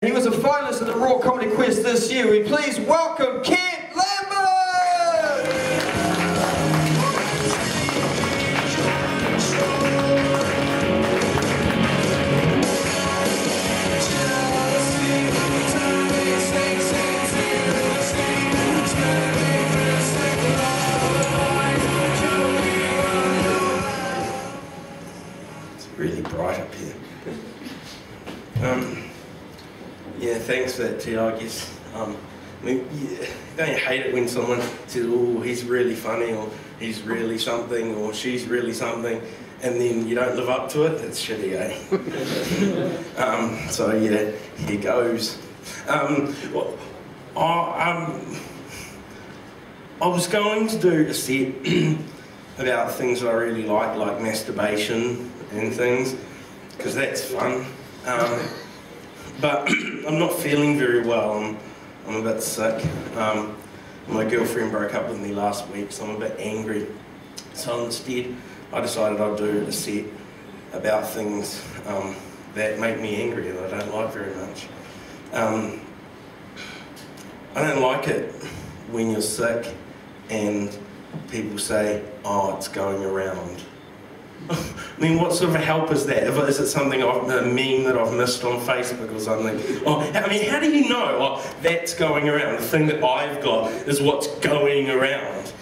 He was a finalist at the Raw Comedy Quest this year. We please welcome Kent Lambert! It's really bright up here. Yeah, thanks for that, Tia, I guess. I mean, yeah, don't you hate it when someone says, oh, he's really funny, or he's really something, or she's really something, and then you don't live up to it? It's shitty, eh? So yeah, here goes. I was going to do a set about things I really like masturbation and things, because that's fun. But I'm not feeling very well. I'm a bit sick. My girlfriend broke up with me last week, so I'm a bit angry. So instead, I decided I'd do a set about things that make me angry that I don't like very much. I don't like it when you're sick and people say, oh, it's going around. I mean, what sort of a help is that? Is it something, a meme that I've missed on Facebook or something? Oh, I mean, how do you know? Oh, that's going around. The thing that I've got is what's going around.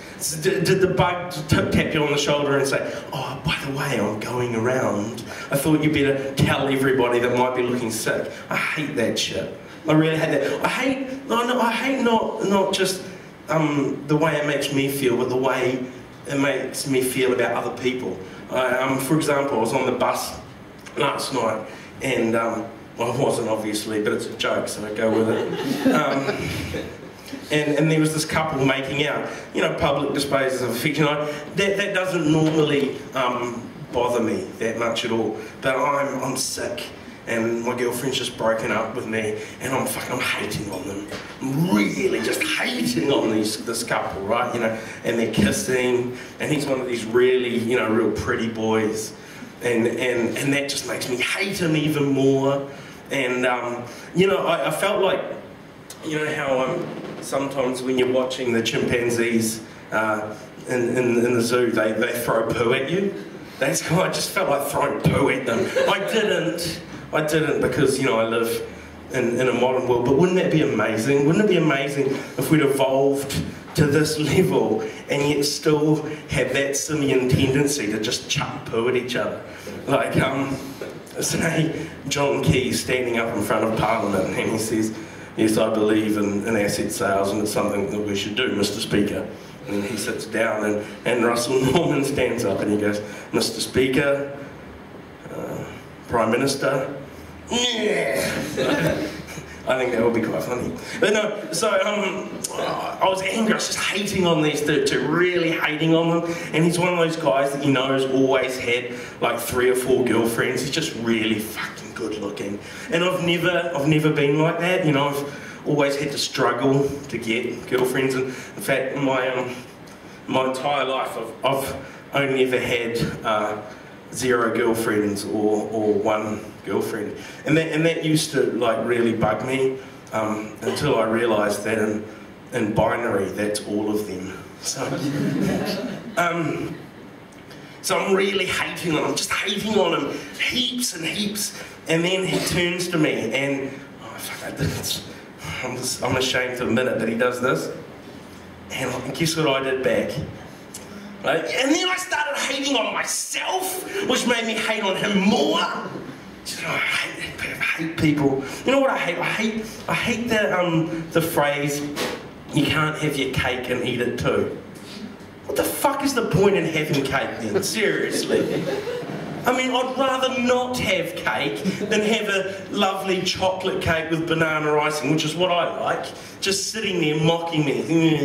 Did the bug tap you on the shoulder and say, oh, by the way, I'm going around? I thought you better tell everybody that might be looking sick. I hate that shit. I really hate that. I hate not just the way it makes me feel, but the way it makes me feel about other people. For example, I was on the bus last night, and well, I wasn't obviously, but it's a joke, so I go with it. And there was this couple making out, you know, public displays of affection. That doesn't normally bother me that much at all, but I'm sick. And my girlfriend's just broken up with me, and I'm hating on them. I'm really just hating on this couple, right? You know, and they're kissing, and he's one of these really, you know, real pretty boys, and that just makes me hate him even more. And you know, I felt like, you know how sometimes when you're watching the chimpanzees in the zoo, they throw poo at you. That's how I just felt like throwing poo at them. I didn't because, you know, I live in a modern world, but wouldn't that be amazing? Wouldn't it be amazing if we'd evolved to this level and yet still have that simian tendency to just chuck poo at each other? Like, say, John Key's standing up in front of Parliament and he says, yes, I believe in asset sales and it's something that we should do, Mr. Speaker. And he sits down and Russell Norman stands up and he goes, Mr. Speaker, Prime Minister, yeah. I think that would be quite funny. But no, so I was angry, I was just hating on these two, really hating on them. And he's one of those guys that you know has always had like 3 or 4 girlfriends. He's just really fucking good looking. And I've never been like that, you know. I've always had to struggle to get girlfriends. And in fact, my entire life, I've only ever had 0 girlfriends or 1 girlfriend, and that used to like really bug me until I realised that in binary that's all of them. So I'm really hating on him, just hating on him heaps and heaps, and then he turns to me and oh fuck, I'm ashamed to admit it, but he does this, and guess what I did back? Right? And then I started hating on myself, which made me hate on him more. I hate people. You know what I hate? I hate the phrase, you can't have your cake and eat it too. What the fuck is the point in having cake then? Seriously. I mean, I'd rather not have cake than have a lovely chocolate cake with banana icing, which is what I like, just sitting there mocking me.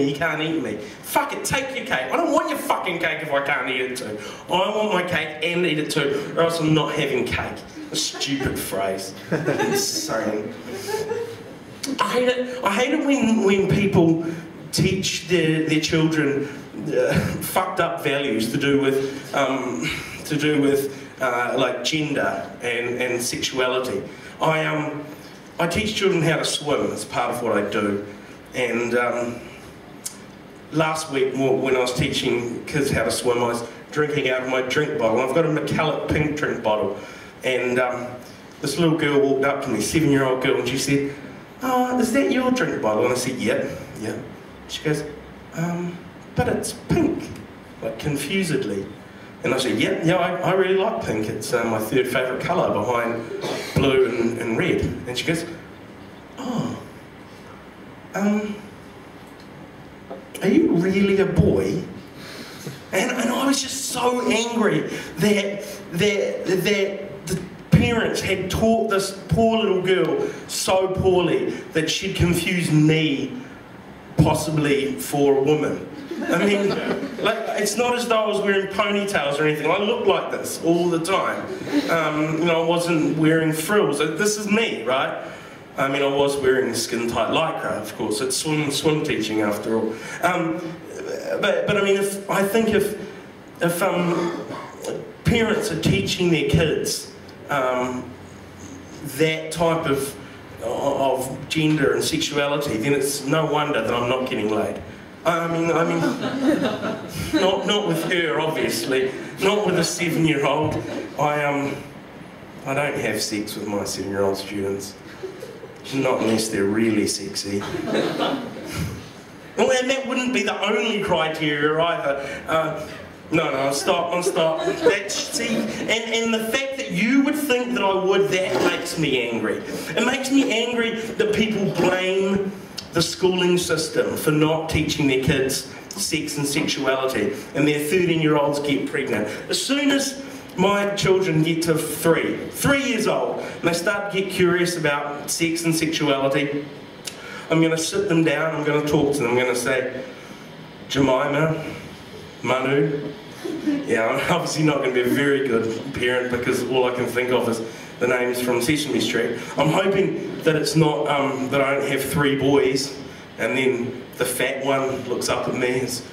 You can't eat me. Fuck it, take your cake. I don't want your fucking cake if I can't eat it too. I want my cake and eat it too, or else I'm not having cake. A stupid phrase. Insane. I hate it when people teach their children fucked up values to do with like gender and sexuality. I teach children how to swim. It's part of what I do. And last week, when I was teaching kids how to swim, I was drinking out of my drink bottle. I've got a metallic pink drink bottle. And this little girl walked up to me, 7-year-old girl, and she said, "Oh, is that your drink bottle?" And I said, "Yeah." She goes, "But it's pink," like confusedly. And I said, yeah, I really like pink. It's my third favourite colour behind blue and red. And she goes, "Oh, are you really a boy?" And I was just so angry that the parents had taught this poor little girl so poorly that she'd confused me possibly for a woman. I mean, like, it's not as though I was wearing ponytails or anything. I look like this all the time. You know, I wasn't wearing frills. This is me, right? I mean, I was wearing skin-tight lycra, of course. It's swim teaching after all. But I mean, if parents are teaching their kids that type of gender and sexuality, then it's no wonder that I'm not getting laid. I mean, not with her, obviously, not with a 7-year-old. I don't have sex with my 7-year-old students, not unless they're really sexy. Well, and that wouldn't be the only criteria either. No, stop. See, and the fact that you would think that I would, that makes me angry. It makes me angry that people blame the schooling system for not teaching their kids sex and sexuality, and their 13-year-olds get pregnant. As soon as my children get to 3 years old, and they start to get curious about sex and sexuality, I'm going to sit them down, I'm going to talk to them, I'm going to say, "Jemima, Manu." Yeah, I'm obviously not going to be a very good parent because all I can think of is the names from Sesame Street. I'm hoping that it's not, that I don't have 3 boys and then the fat one looks up at me, his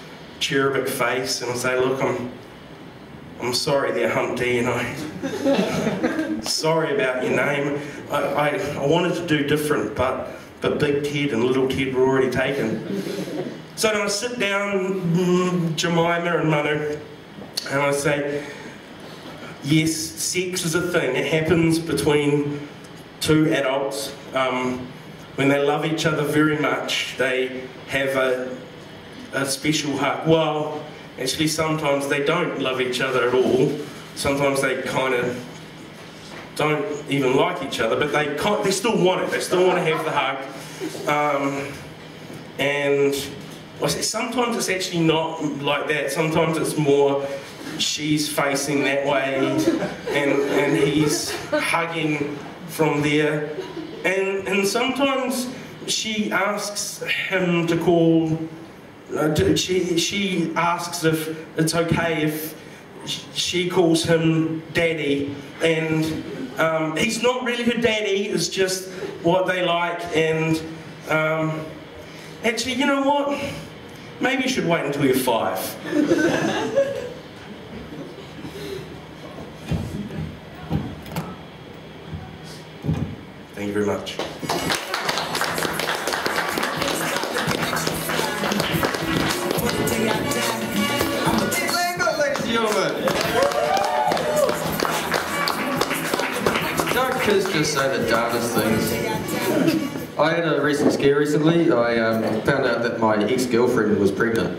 cherubic face, and I say, "Look, I'm sorry there, Humpty, and sorry about your name. I wanted to do different, but Big Ted and Little Ted were already taken." So then I sit down, Jemima and Manu, and I say, "Yes, sex is a thing. It happens between 2 adults. When they love each other very much, they have a special hug. Well, actually, sometimes they don't love each other at all. Sometimes they kind of don't even like each other, but they still want it. They still want to have the hug. And sometimes it's actually not like that. Sometimes it's more she's facing that way and he's hugging from there. And sometimes she asks him to call, she asks if it's okay if she calls him daddy, and he's not really her daddy, it's just what they like. And actually, you know what? Maybe you should wait until you're 5. Thank you very much. Lambert, ladies and gentlemen. Don't kids just say the darndest things? I had a recent scare recently. I found out that my ex-girlfriend was pregnant.